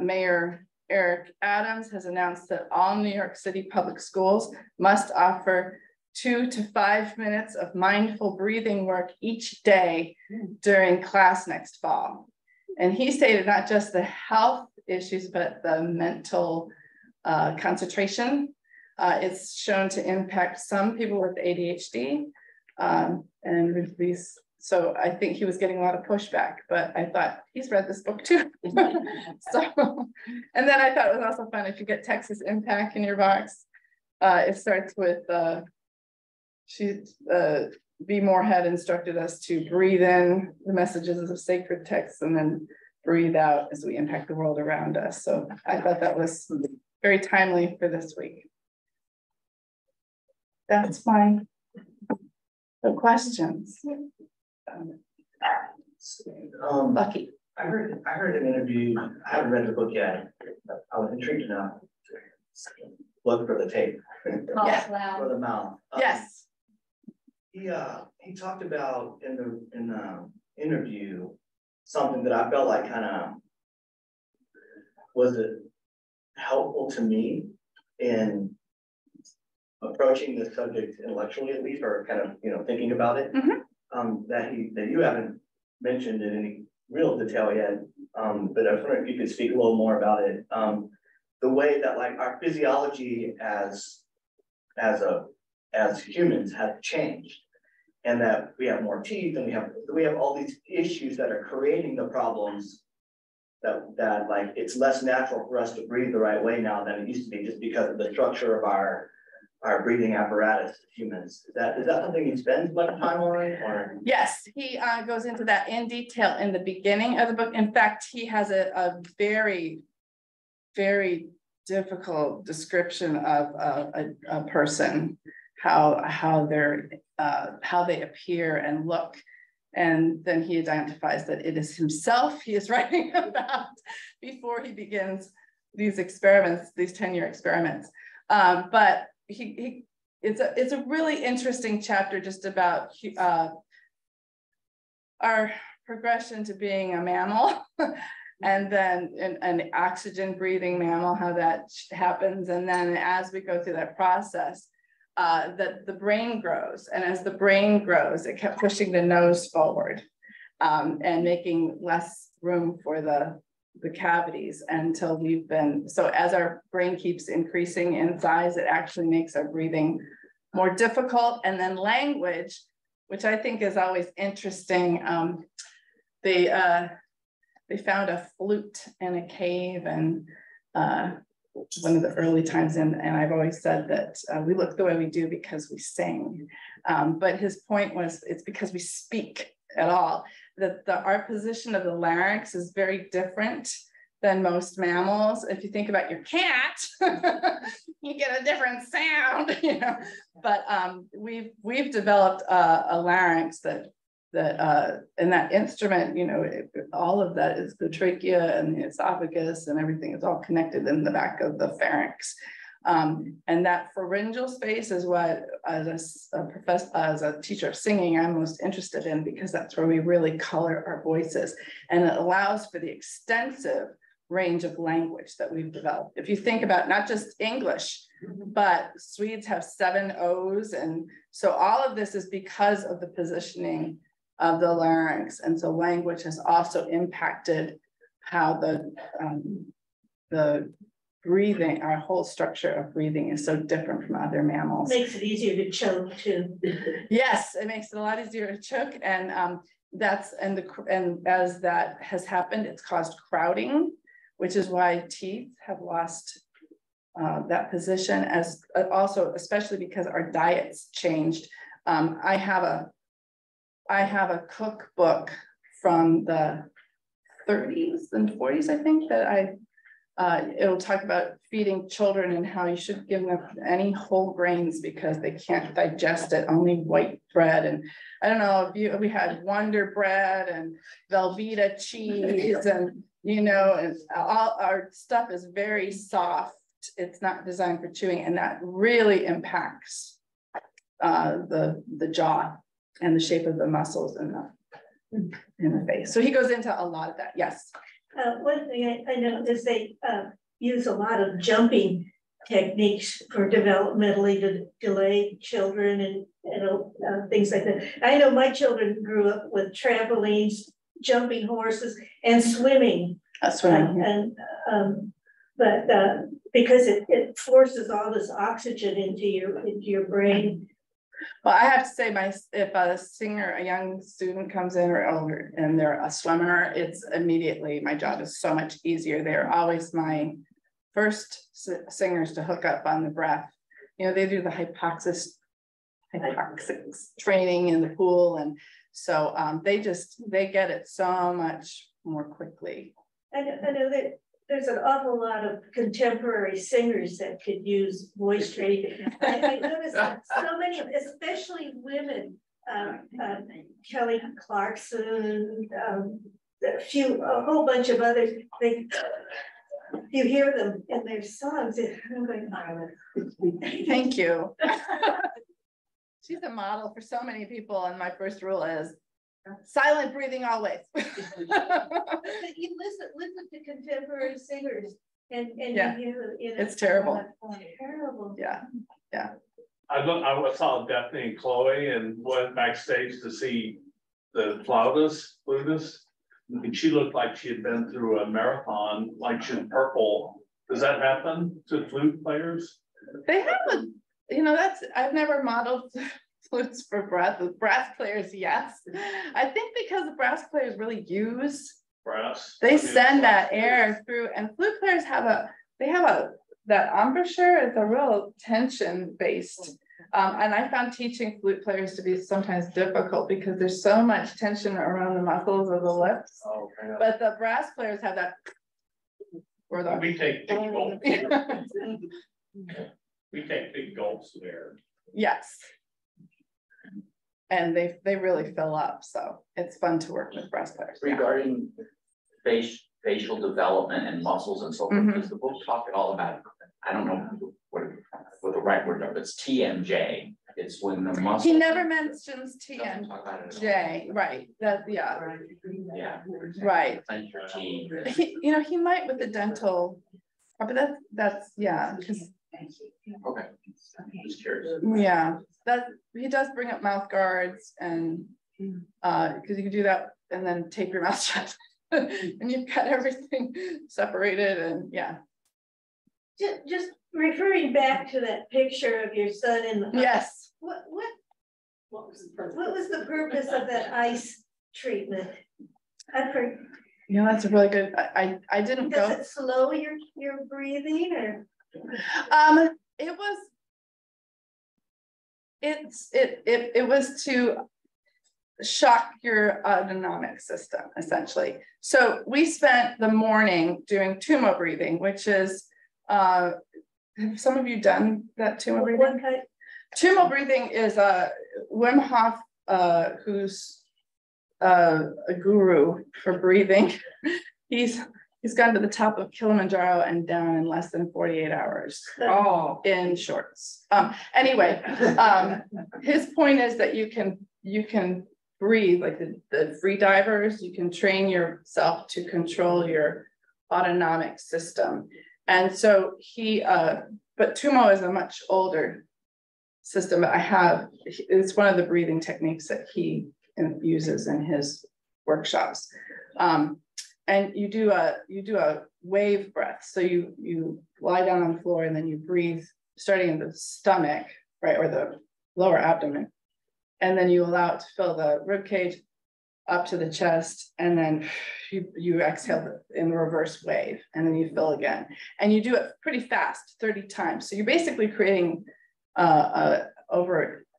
Mayor Eric Adams has announced that all New York City public schools must offer 2 to 5 minutes of mindful breathing work each day during class next fall. And he stated not just the health issues, but the mental concentration. It's shown to impact some people with ADHD and release. So I think he was getting a lot of pushback, but I thought he's read this book too. So, and then I thought it was also fun if you get Texas Impact in your box. It starts with B. Moorhead instructed us to breathe in the messages of sacred texts and then breathe out as we impact the world around us. So I thought that was very timely for this week. That's fine. The questions. Lucky. I heard an interview. I haven't read the book yet. I was intrigued enough to look for the tape. Yeah. For the mouth. Yes. He talked about in the interview something that I felt like kind of was it helpful to me in approaching the subject intellectually, at least, or kind of thinking about it. Mm-hmm. That you haven't mentioned in any real detail yet, but I was wondering if you could speak a little more about it. The way that like our physiology as humans have changed, and that we have more teeth, and we have all these issues that are creating the problems that like it's less natural for us to breathe the right way now than it used to be, just because of the structure of our breathing apparatus as humans. Is that something you spend much time on? Or? Yes, he goes into that in detail in the beginning of the book. In fact, he has a very, very difficult description of a person, how they appear and look. And then he identifies that it is himself he is writing about before he begins these experiments, these 10-year experiments. But it's a really interesting chapter just about our progression to being a mammal and then an oxygen breathing mammal, how that happens. And then as we go through that process, that the brain grows. And as the brain grows, it kept pushing the nose forward and making less room for the cavities until so as our brain keeps increasing in size, it actually makes our breathing more difficult. And then language, which I think is always interesting. They found a flute in a cave, and one of the early times, and I've always said that we look the way we do because we sing. But his point was it's because we speak at all. That our position of the larynx is very different than most mammals. If you think about your cat, you get a different sound, you know. But we've developed a larynx that in that instrument, you know, all of that is the trachea and the esophagus and everything is all connected in the back of the pharynx. And that pharyngeal space is what, as a teacher of singing, I'm most interested in, because that's where we really color our voices. And it allows for the extensive range of language that we've developed. If you think about not just English, but Swedes have 7 O's. And so all of this is because of the positioning of the larynx. And so language has also impacted how the breathing, our whole structure of breathing is so different from other mammals. Makes it easier to choke too. Yes, it makes it a lot easier to choke. And and as that has happened, it's caused crowding, which is why teeth have lost that position, as also, especially because our diets changed. I have a cookbook from the 30s and 40s, I think, that it'll talk about feeding children and how you should give them any whole grains because they can't digest it, only white bread. And I don't know if we had Wonder Bread and Velveeta cheese, and you know, and all our stuff is very soft. It's not designed for chewing, and that really impacts the jaw and the shape of the muscles in the face. So he goes into a lot of that. Yes. One thing I noticed, they use a lot of jumping techniques for developmentally delayed children and things like that. I know my children grew up with trampolines, jumping horses, and swimming. Swimming. But because it forces all this oxygen into your brain. Well, I have to say, if a young student comes in or older and they're a swimmer, it's immediately, my job is so much easier. They're always my first singers to hook up on the breath. You know, they do the hypoxic training in the pool. And so they get it so much more quickly. I know that there's an awful lot of contemporary singers that could use voice training. I noticed that so many, especially women, Kelly Clarkson, a whole bunch of others, you hear them in their songs. I'm like, thank you. She's a model for so many people. And my first rule is silent breathing always. You listen to contemporary singers and yeah. you hear, it's terrible. Terrible. Yeah. I saw Daphne and Chloe and went backstage to see the flautist, And she looked like she had been through a marathon, like she's purple. Does that happen to flute players? They have a, you know, I've never modeled flutes for breath. With brass players, yes. I think because the brass players really use Brass. they send that air through, and flute players have that embouchure is a real tension based. And I found teaching flute players to be sometimes difficult because there's so much tension around the muscles of the lips. Oh, okay. But the brass players have that. Or the, We take big gulps. We take big gulps of air. yes. And they really fill up, so it's fun to work with brass players. Regarding facial development and muscles and so forth, does the book talk at all about, I don't know what the right word is, but it's TMJ. It's when the muscle. He never mentions TMJ, right? That yeah. Right. He, you know, he might with the dental, but that's yeah. Okay. Just curious. Yeah, that he does bring up mouth guards and because you can do that and then tape your mouth shut and you've got everything separated and yeah. Just referring back to that picture of your son in the yes. What was the purpose of that ice treatment? I've heard. You know, that's a really good. I didn't go. Does it slow your breathing or? It was to shock your autonomic system essentially. So we spent the morning doing tumo breathing, which is have some of you done that tumo breathing? Tumo breathing is Wim Hof, who's a guru for breathing. He's gone to the top of Kilimanjaro and down in less than 48 hours. Oh, in shorts. Anyway, his point is that you can breathe like the free divers. You can train yourself to control your autonomic system. And so but Tumo is a much older system. It's one of the breathing techniques that he uses in his workshops. And you do a wave breath. So you lie down on the floor and then you breathe starting in the stomach, right, or the lower abdomen. And then you allow it to fill the rib cage up to the chest, and then you exhale in the reverse wave, and then you fill again. And you do it pretty fast, 30 times. So you're basically creating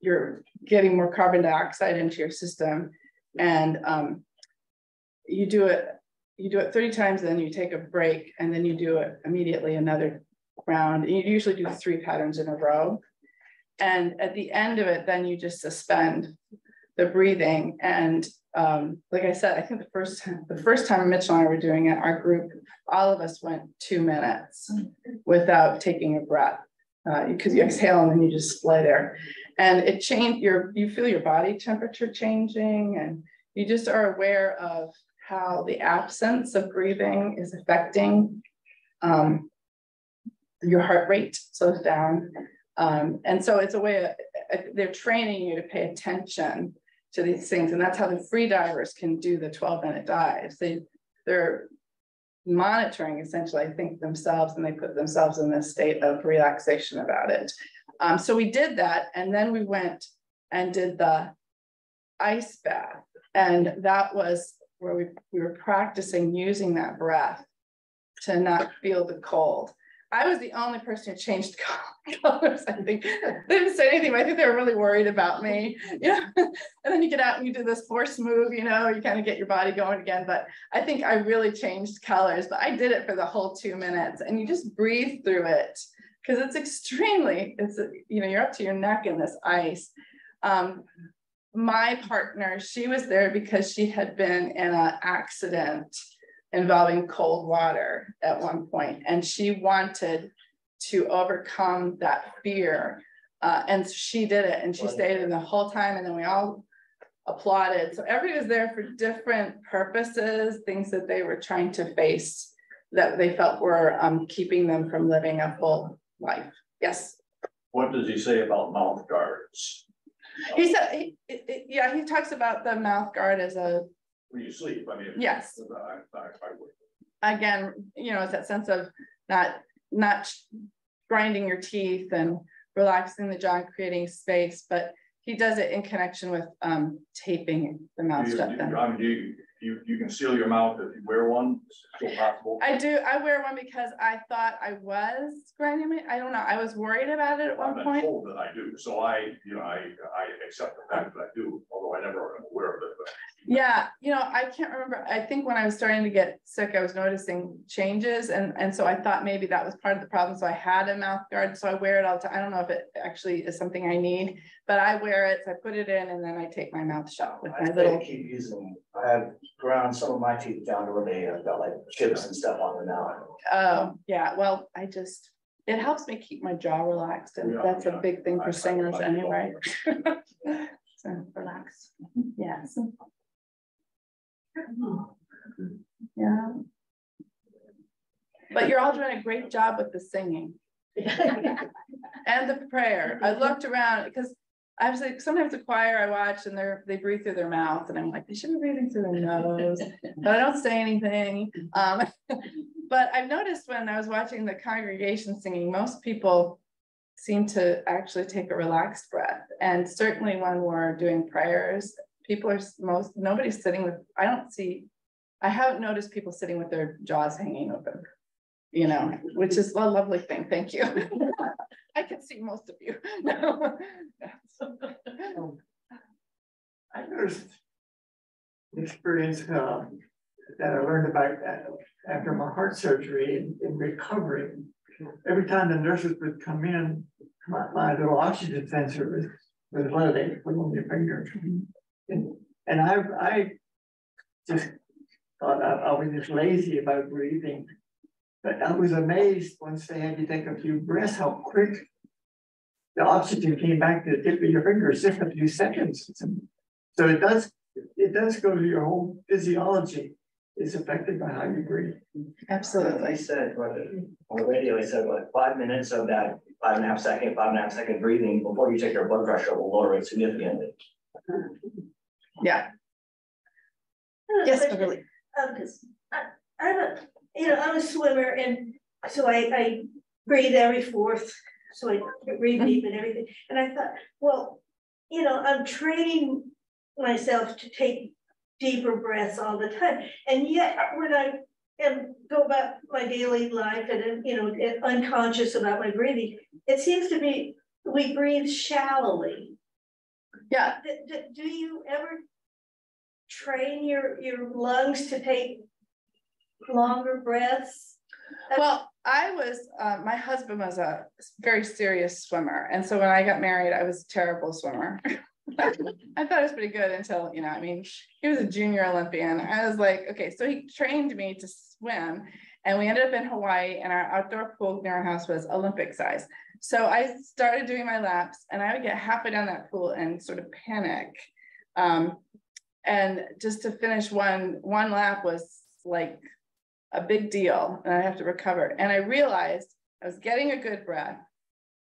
you're getting more carbon dioxide into your system, and you do it 30 times, and then you take a break, and then you do it immediately another round. And you usually do 3 patterns in a row. And at the end of it, then you just suspend the breathing. And like I said, I think the first time Mitchell and I were doing it, our group, all of us went 2 minutes without taking a breath, because you exhale and then you just lay there. And it changed you feel your body temperature changing, and you just are aware of how the absence of breathing is affecting your heart rate slows down. And so it's a way they're training you to pay attention to these things. And that's how the free divers can do the 12-minute dives. They're monitoring essentially, I think, themselves, and they put themselves in this state of relaxation about it. So we did that, and then we went and did the ice bath. And that was where we were practicing using that breath to not feel the cold. I was the only person who changed colors. I think they didn't say anything, but I think they were really worried about me. Yeah. And then you get out and you do this force move, you kind of get your body going again. But I think I really changed colors, but I did it for the whole 2 minutes, and you just breathe through it because you're up to your neck in this ice. My partner, she was there because she had been in an accident involving cold water at one point, and she wanted to overcome that fear, and she did it, and she stayed in the whole time, and then we all applauded. So everybody was there for different purposes, things that they were trying to face that they felt were keeping them from living a full life. Yes. What does he say about mouth guards? He said, he talks about the mouth guard as a when you sleep, I mean. Yes. I would. Again, you know, it's that sense of not grinding your teeth and relaxing the jaw and creating space, but he does it in connection with taping the mouth shut. You can seal your mouth if you wear one. It's still possible. I do. I wear one because I thought I was grinding it. I don't know. I was worried about it at one point. I've been told that I do, so I accept the fact that I do, although I never am aware of it. But. Yeah, you know, I can't remember. I think when I was starting to get sick, I was noticing changes, and so I thought maybe that was part of the problem. So I had a mouth guard, so I wear it all the time. I don't know if it actually is something I need, but I wear it. So I put it in, and then I take my mouth shut with my little. Keep using. I have ground some of my teeth down to where they have got like chips and stuff on them now. Oh yeah, well, it helps me keep my jaw relaxed, and that's a big thing for singers anyway. So relax. Yes. Yeah. But you're all doing a great job with the singing and the prayer. I looked around because I was like, sometimes the choir I watch and they breathe through their mouth, and I'm like, they should be breathing through their nose, but I don't say anything. But I've noticed when I was watching the congregation singing, most people seem to actually take a relaxed breath, and certainly when we're doing prayers, people are nobody's sitting with, I haven't noticed people sitting with their jaws hanging open, you know, which is a lovely thing. Thank you. I can see most of you. No. I noticed the experience that I learned about after my heart surgery in recovery. Every time the nurses would come in, my little oxygen sensor was one of they put on your finger. And I just thought I was just lazy about breathing. But I was amazed once they had you take a few breaths, how quick the oxygen came back to the tip of your fingers, just a few seconds. So it does go to your whole physiology. Is affected by how you breathe. Absolutely. I said on the radio, he said what 5 minutes of that 5.5 second breathing before you take your blood pressure will lower it significantly. Yeah. Yes, really. I'm a swimmer, and so I breathe every fourth, so I breathe deep and everything. And I thought, well, I'm training myself to take deeper breaths all the time, and yet when I go about my daily life and unconscious about my breathing, it seems to be we breathe shallowly. Yeah. Do you ever train your lungs to take longer breaths? Well, my husband was a very serious swimmer, and so when I got married, I was a terrible swimmer. I thought it was pretty good until, he was a junior Olympian. I was like, okay, so he trained me to swim, and we ended up in Hawaii, and our outdoor pool near our house was Olympic size. So I started doing my laps, and I would get halfway down that pool and sort of panic. And just to finish one lap was like a big deal, and I have to recover. And I realized I was getting a good breath,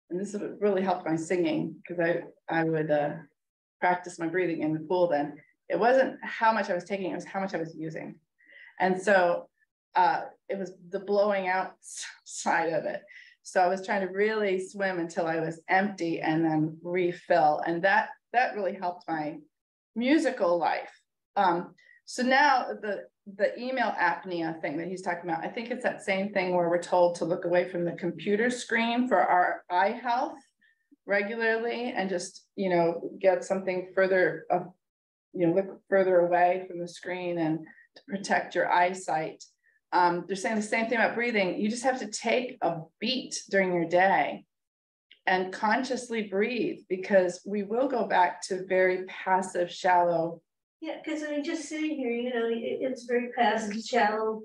and this would really help my singing, because I would practice my breathing in the pool then. It wasn't how much I was taking, it was how much I was using. And so it was the blowing out side of it. So I was trying to really swim until I was empty and then refill. And that really helped my musical life. So now the email apnea thing that he's talking about, I think it's that same thing where we're told to look away from the computer screen for our eye health regularly, and just get something further look further away from the screen and to protect your eyesight. They're saying the same thing about breathing. You just have to take a beat during your day and consciously breathe, because we will go back to very passive, shallow. Yeah, because just sitting here, it's very passive, shallow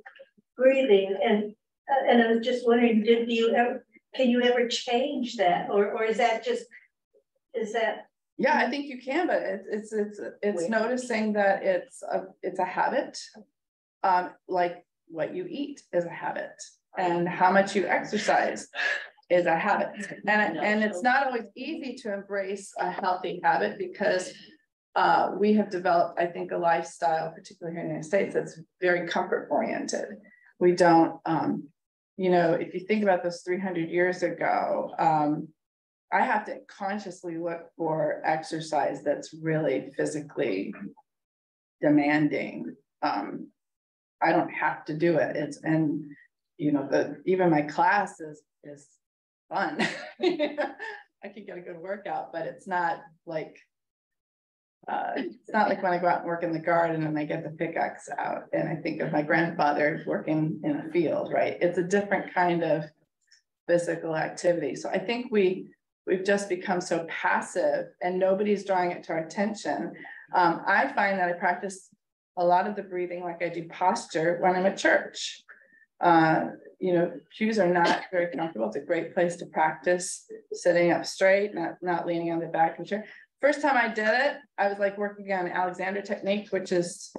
breathing, and I was just wondering, can you ever change that, or is that? Yeah, I think you can, but it's noticing that it's a habit, like what you eat is a habit, and how much you exercise is a habit, and it's not always easy to embrace a healthy habit, because we have developed, I think, a lifestyle, particularly here in the United States, that's very comfort oriented. We don't, you know, if you think about this 300 years ago, I have to consciously look for exercise that's really physically demanding. I don't have to do it. And you know, even my class is fun. I can get a good workout, but it's not like when I go out and work in the garden and I get the pickaxe out and I think of my grandfather working in a field, right? It's a different kind of physical activity. So I think we've just become so passive and nobody's drawing it to our attention. I find that I practice a lot of the breathing like I do posture when I'm at church. You know, pews are not very comfortable. It's a great place to practice sitting up straight, not leaning on the back of the chair. First time I did it, I was like working on Alexander technique, which is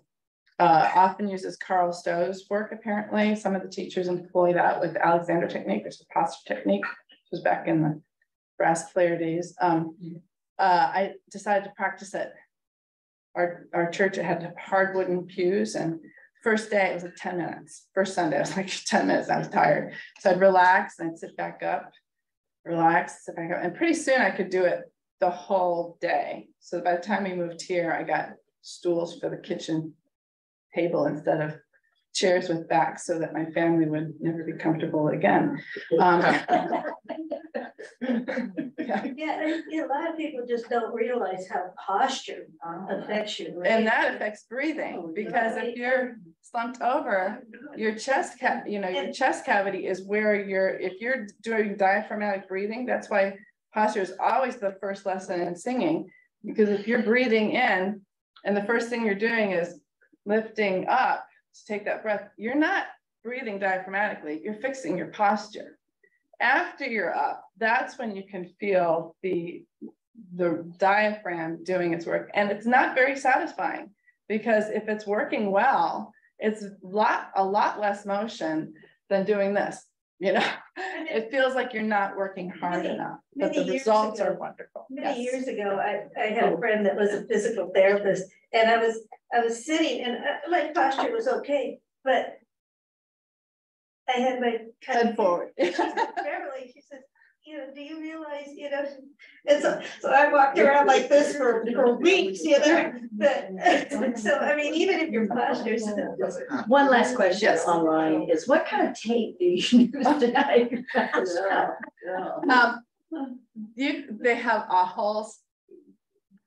often uses Carl Stowe's work, apparently. Some of the teachers employ that with Alexander technique, which is posture technique, which was back in the brass player days. I decided to practice it. Our church, it had hard wooden pews, and first day it was like 10 minutes. First Sunday, I was like 10 minutes, I was tired. So I'd relax and I'd sit back up, relax, sit back up. And pretty soon I could do it the whole day. So by the time we moved here, I got stools for the kitchen table instead of chairs with backs so that my family would never be comfortable again. Yeah, a lot of people just don't realize how posture affects you. Right? And that affects breathing, because if you're slumped over, your chest cavity is where if you're doing diaphragmatic breathing, that's why posture is always the first lesson in singing, because if you're breathing in and the first thing you're doing is lifting up to take that breath, you're not breathing diaphragmatically, you're fixing your posture. After you're up, that's when you can feel the diaphragm doing its work. And it's not very satisfying, because if it's working well, it's a lot less motion than doing this. You know, it feels like you're not working hard enough, but the results are wonderful. Many years ago, I had a friend that was a physical therapist, and I was sitting, and my posture was okay, but I had my head forward. Beverly, she says, you know, do you realize, you know, and so I walked around like this for weeks, you know, but so, I mean, even if your posture's. One last question online is, what kind of tape do you use to hide your posture? They have a whole,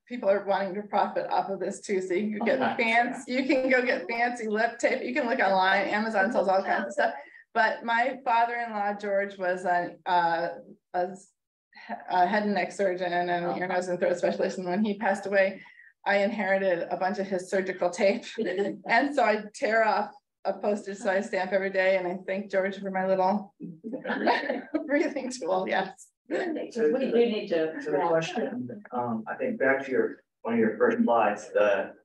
people are wanting to profit off of this too. So you can get fancy, you can go get fancy lip tape. You can look online, Amazon sells all kinds of stuff. But my father-in-law, George, was a head and neck surgeon and ear, nose, and throat specialist. And when he passed away, I inherited a bunch of his surgical tape. And so I tear off a postage size stamp every day. And I thank George for my little breathing tool. Yes. So we do need to. So the question, I think back to one of your first slides, the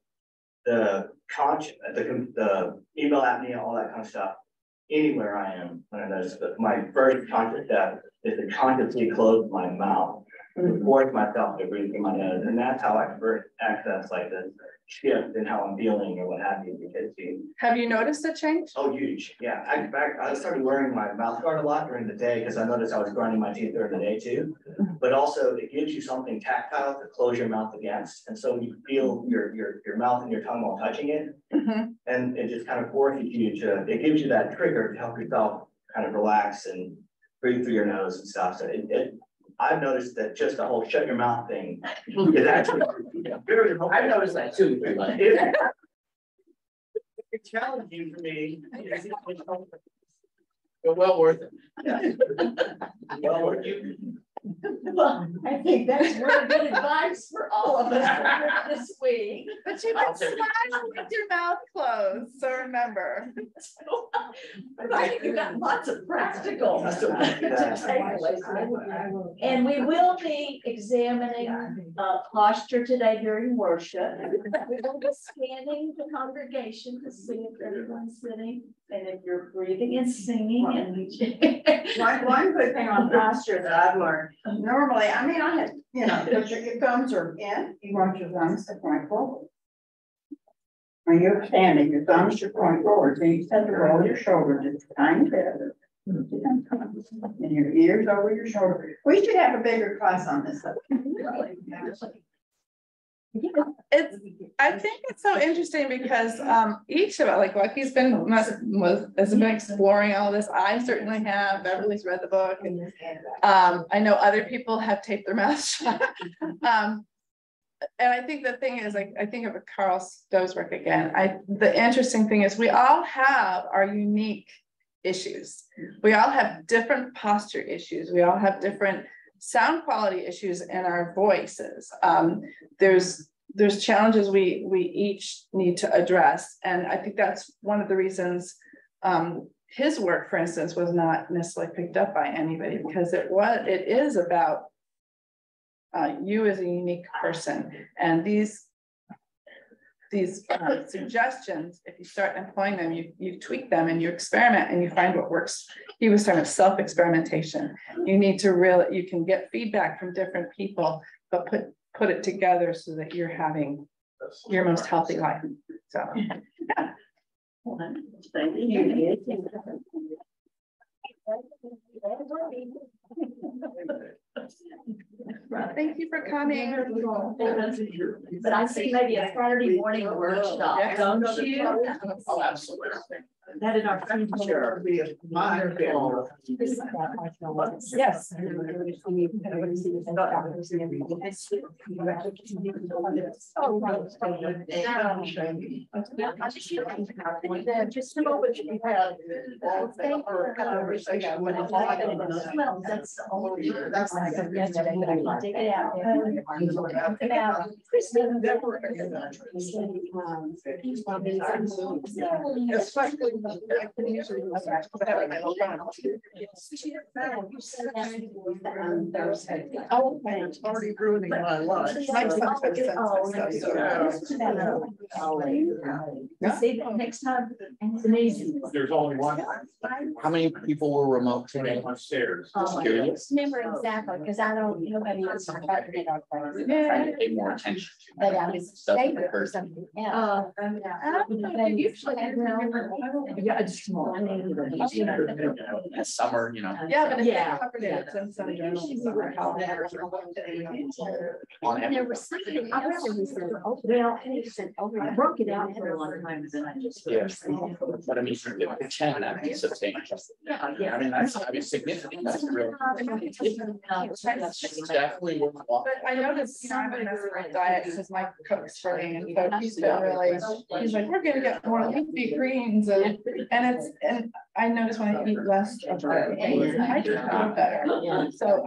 email apnea, all that kind of stuff. Anywhere I am, when I notice that my first conscious step is to consciously close my mouth, to force myself to breathe through my nose, and that's how I first access like this shift in how I'm feeling or what have you. Because have you noticed a change? Oh, huge, yeah. In fact, I started wearing my mouth guard a lot during the day because I noticed I was grinding my teeth during the day too. But also, it gives you something tactile to close your mouth against, and so you feel your mouth and your tongue while touching it. And it just kind of forces you to, it gives you that trigger to help yourself kind of relax and breathe through your nose and stuff. So I've noticed that just the whole shut your mouth thing is actually very helpful. I've noticed that too. It's challenging for me. But well worth it. Yeah. Well worth it. Well, I think that's really good advice for all of us this week. But you can smile with your mouth closed, so remember. I think you've got lots of practical takeaways. And we will be examining posture today during worship. We will be scanning the congregation to see if everyone's sitting and if you're breathing and singing. And one good thing on posture that I've learned, number normally, I mean, I had, put your thumbs are in, you want your thumbs to point forward. When you're standing, your thumbs should point forward, so you tend to roll your shoulder just a tiny bit. And your ears over your shoulder. We should have a bigger class on this. I think it's so interesting because each of it, like Lucky's has been exploring all this. I certainly have. Beverly's read the book, and I know other people have taped their mouths shut. And I think the thing is, like, I think of Carl Stowe's work again. The interesting thing is we all have our unique issues. We all have different posture issues. We all have different sound quality issues in our voices. There's challenges we each need to address. And I think that's one of the reasons his work, for instance, was not necessarily picked up by anybody, because it is about you as a unique person. And these suggestions, if you start employing them, you tweak them and you experiment and you find what works. He was talking about self-experimentation. You need to you can get feedback from different people, but put it together so that you're having your most healthy life. So yeah. Thank you for coming. But I see maybe a Saturday morning workshop, don't you? Oh, absolutely. That in our future. Wonderful. Yes. Just a moment. Well, that's the only. Yesterday, but I can dig it out. About Kristen. Oh, it's already ruining my life. See, next time, it's amazing. There's only one. How many people were remote today? Upstairs. Oh, remember exactly, because I don't, nobody else. Trying to pay more attention to. But I was Stuff that stable for occurs. something else. Yeah, it's small. Summer, Yeah, but if Yeah. they covered it, it's in some journals. And there was something else that we said, oh, well, and he said, oh, I broke it out for a long time, and then I just. Yeah. But I mean, the 10 that piece of thing. I mean, that's significant. That's real. It's definitely worthwhile. But I noticed, I have a different diet because my cook's for me, and so he's been really, he's like, we're gonna get more leafy greens, and I notice when I eat less of it, I just feel better. So